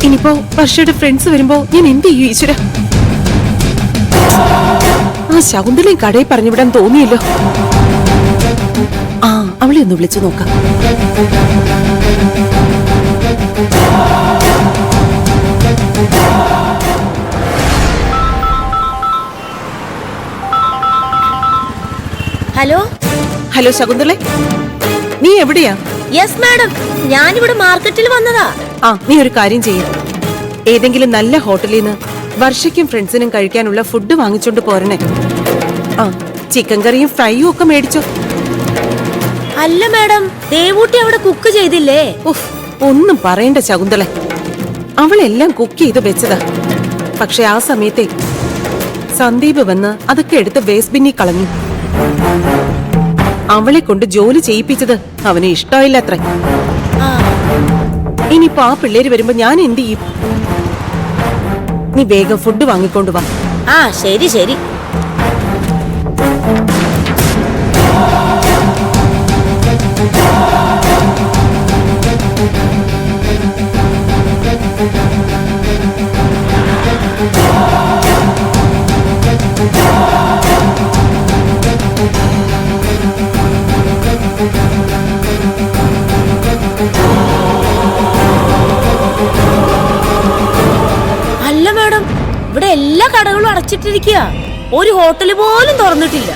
ഇനിയിപ്പോ വർഷയുടെ ഫ്രണ്ട്സ് വരുമ്പോ ഞാൻ എന്ത് ചെയ്യും ഈശ്വര? ആ ശകുന്തളയും കടയിൽ പറഞ്ഞുവിടാൻ തോന്നിയല്ലോ. ആ അവളെ ഒന്ന് വിളിച്ചു നോക്കാം. ഹലോ ഹലോ ശകുന്തളെ, നീ എവിടെയാ? യെസ് മാഡം, ഞാനിവിടെ മാർക്കറ്റിൽ വന്നതാ. ആ നീ ഒരു കാര്യം ചെയ്യ, ഏതെങ്കിലും നല്ല ഹോട്ടലിൽ നിന്ന് വർഷയ്ക്കും ഫ്രണ്ട്സിനും കഴിക്കാനുള്ള ഫുഡ് വാങ്ങിച്ചോണ്ട് പോരണേ. ആ ചിക്കൻ കറിയും ഫ്രൈയും ഒക്കെ മേടിച്ചോ. അല്ല മാഡം, ദേവൂട്ടി അവിടെ കുക്ക് ചെയ്തില്ലേ? ഉഫ്, ഒന്നും പറയണ്ട ശകുന്തളെ, അവളെല്ലാം കുക്ക് ചെയ്ത് വെച്ചതാ. പക്ഷെ ആ സമയത്തെ സന്ദീപ് വന്ന് അതൊക്കെ എടുത്ത് വേസ്റ്റ് ബിന്നി കളഞ്ഞു. അവളെ കൊണ്ട് ജോലി ചെയ്യിപ്പിച്ചത് അവന് ഇഷ്ടമായില്ല അത്ര. ഇനിയിപ്പോ ആ പിള്ളേര് വരുമ്പോ ഞാൻ എന്ത് ചെയ്യും? നീ വേഗം ഫുഡ് വാങ്ങിക്കൊണ്ടു വാ. ആ ശരി ശരി. ഇവിടെ എല്ലാ കടകളും അടച്ചിട്ടിരിക്കുക, ഒരു ഹോട്ടൽ പോലും തുറന്നിട്ടില്ല.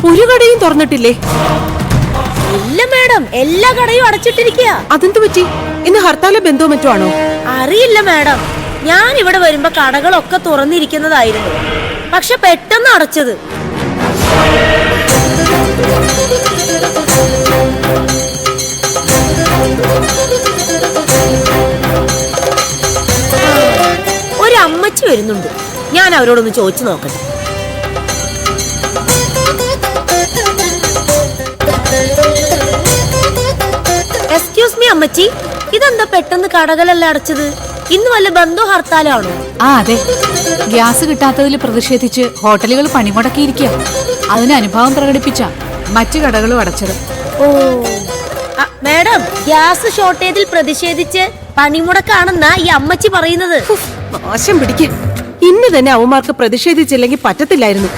ഒരു കടയും തുറന്നിട്ടില്ലേ? ഇല്ല മാഡം, എല്ലാ കടയും അടച്ചിട്ടിരിക്കുക. അതെന്തു പറ്റി? ഇന്ന് ഹർത്താലോ ബന്ധോ മറ്റോ ആണോ? അറിയില്ല മാഡം, ഞാൻ ഇവിടെ വരുമ്പോ കടകളൊക്കെ തുറന്നിരിക്കുന്നതായിരുന്നു, പക്ഷെ പെട്ടെന്ന് അടച്ചത്. ഒരമ്മച്ചി വരുന്നുണ്ട്, ഞാൻ അവരോടൊന്ന് ചോദിച്ചു നോക്കട്ടെ. എക്സ്ക്യൂസ് മീ അമ്മച്ചി, ഇതെന്താ പെട്ടെന്ന് കടകളെല്ലാം അടച്ചത്? ഇന്ന് വല്ല ബന്ധോ ഹർത്താലാണോ? ആ അതെ, ഗ്യാസ് കിട്ടാത്തതിൽ പ്രതിഷേധിച്ച് ഹോട്ടലുകൾ പണിമുടക്കിയിരിക്കുക. അതിന് അനുഭവം പ്രകടിപ്പിച്ച മറ്റു കടകളും അടച്ചത്. ഓ മാഡം, ഗ്യാസ് ഷോർട്ടേജിൽ പ്രതിഷേധിച്ച് പണിമുടക്കാണെന്നാ ഈ അമ്മച്ചി പറയുന്നത്. നാശം പിടിക്ക, ഇന്ന് തന്നെ അവന്മാർക്ക് പ്രതിഷേധിച്ചില്ലെങ്കിൽ പറ്റത്തില്ലായിരുന്നു.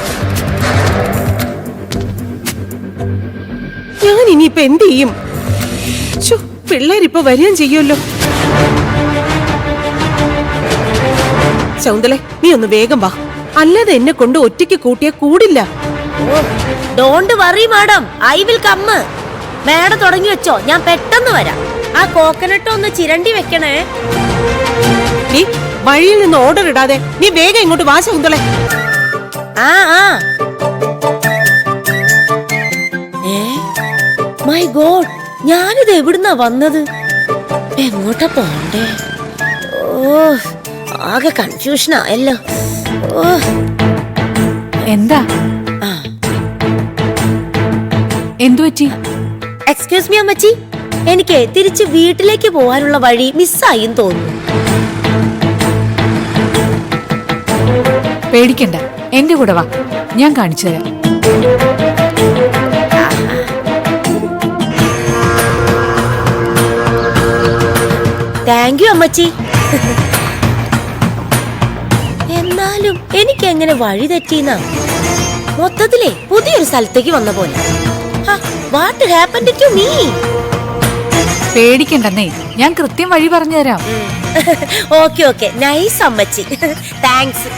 ഞാൻ ഇനിയിപ്പൊ എന്ത് ചെയ്യും? പിള്ളേരിപ്പൊ വരികയും ചെയ്യുമല്ലോ. ശകുന്തളെ, നീ ഒന്ന് വേഗം വാ, അല്ലാതെ എന്നെ കൊണ്ട് ഒറ്റയ്ക്ക് കൂട്ടിയാ കൂടില്ല. Don't worry madam, I will come. Madam തുടങ്ങി വെച്ചോ, ഞാൻ പെട്ടെന്ന് വരാം. ആ കോക്കനട്ട് ഒന്ന് ചിരണ്ടി വെക്കണേ. നീ വഴിയിൽ നിന്ന് ഓർഡർ ഇടാതെ നീ വേഗം ഇങ്ങോട്ട് വാ ശകുന്തളെ. മൈ ഗോഡ്, ഞാനിത് എവിടുന്നാ വന്നത്? എങ്ങോട്ടാ പോണ്ടേ? ഓ ആകെ കൺഫ്യൂഷനായല്ലോ. ഓ എന്താ എന്തു പറ്റി? എക്സ്ക്യൂസ് മീ അമ്മച്ചി, എനിക്ക് തിരിച്ച് വീട്ടിലേക്ക് പോവാനുള്ള വഴി മിസ്സായിന്ന് തോന്നുന്നു. പേടിക്കണ്ട, എന്റെ കൂടെ വാ, ഞാൻ കാണിച്ചു തരാം. താങ്ക് യു അമ്മച്ചി. എന്നാലും എനിക്ക് എങ്ങനെ വഴി തെറ്റിന്നാ? മൊത്തത്തിലേ പുതിയൊരു സ്ഥലത്തേക്ക് വന്ന പോലെ. What happened to me? പേടിക്കണ്ടെന്നേ, ഞാൻ കൃത്യം വഴി പറഞ്ഞു തരാം. ഓക്കെ ഓക്കെ, നൈസ് അമ്മച്ചി, താങ്ക്സ്.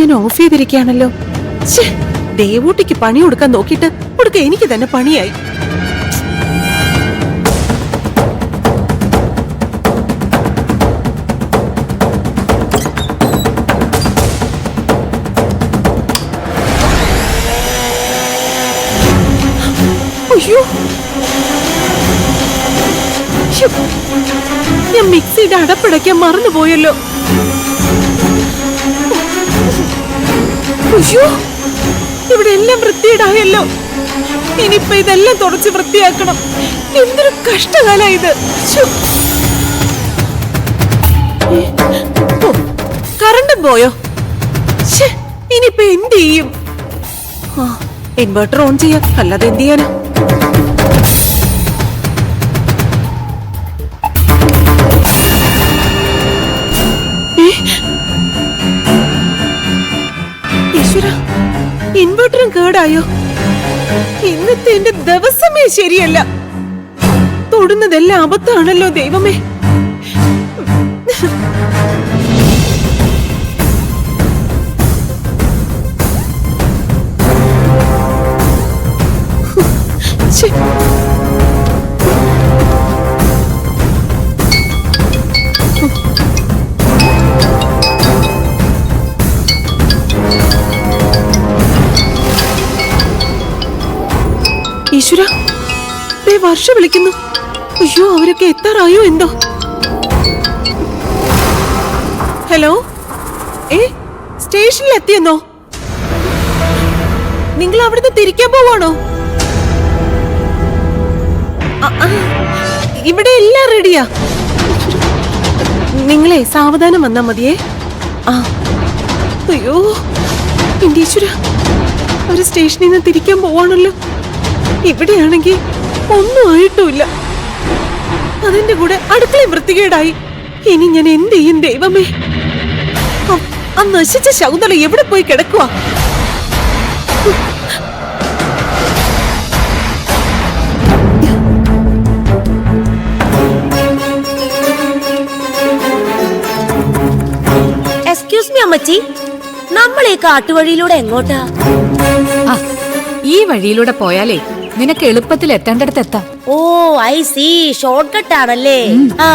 ഞാൻ ഓഫ് ചെയ്തിരിക്കുകയാണല്ലോ. ശ്ശേ, ദേവൂട്ടിക്ക് പണി കൊടുക്കാൻ നോക്കിയിട്ട് കൊടുക്ക എനിക്ക് തന്നെ പണിയായി. അയ്യോ, ശ്ശോ, ഞാൻ മിക്സിയുടെ അടപ്പടയ്ക്കാൻ മറന്നുപോയല്ലോ. അയ്യോ, ഇവിടെ എല്ലാം വൃത്തിയിടായല്ലോ. ഇനിയിപ്പൊ ഇതെല്ലാം തുടച്ച് വൃത്തിയാക്കണം. എന്തൊരു കഷ്ടകാല ഇത്. ശ്ശോ. ഓ, കറണ്ടും പോയോ? ശ്ശേ, ഇനിയിപ്പൊ എന്ത് ചെയ്യും? ആ, ഇൻവെർട്ടർ ഓൺ ചെയ്യാം, അല്ലാതെ എന്ത് ചെയ്യാനാ? ഈശ്വര, ഇൻവെർട്ടറും കേടായോ? ഇന്നത്തെ എന്റെ ദിവസമേ ശരിയല്ല. തൊടുന്നതെല്ലാം അബദ്ധമാണല്ലോ ദൈവമേ. ശ്ശേ. ഈശ്വര, വർഷ വിളിക്കുന്നു. അയ്യോ, അവരൊക്കെ എത്താറായോ എന്തോ. ഹലോ, സ്റ്റേഷനിൽ എത്തിയെന്നോ? നിങ്ങൾ അവിടുന്ന് തിരിക്കാൻ പോവാണോ? ഇവിടെ എല്ലാം റെഡിയാ. നിങ്ങളെ സാവധാനം വന്നാ മതിയേ. ആ, അയ്യോ എന്റെ ഈശ്വര, അവര് സ്റ്റേഷനിൽ നിന്ന് തിരിക്കാൻ പോവാണല്ലോ. ഇവിടെയാണെങ്കിൽ ഒന്നും ആയിട്ടുമില്ല. അതിന്റെ കൂടെ അടുക്കളയും വൃത്തികേടായി. ഇനി ഞാൻ എന്ത് ചെയ്യും ദൈവമേ? ആ നശിച്ച ശകുന്തള എവിടെ പോയി കിടക്കുവാ? എക്സ്ക്യൂസ് മീ അമ്മച്ചി, നമ്മൾ ഈ കാട്ടുവഴിയിലൂടെ എങ്ങോട്ടാ? ഈ വഴിയിലൂടെ പോയാലേ നിനക്ക് എളുപ്പത്തിൽ എത്തേണ്ടടുത്ത് എത്താം. ഓ ഐ സി, ഷോർട്ട് കട്ട് ആണല്ലേ. ആ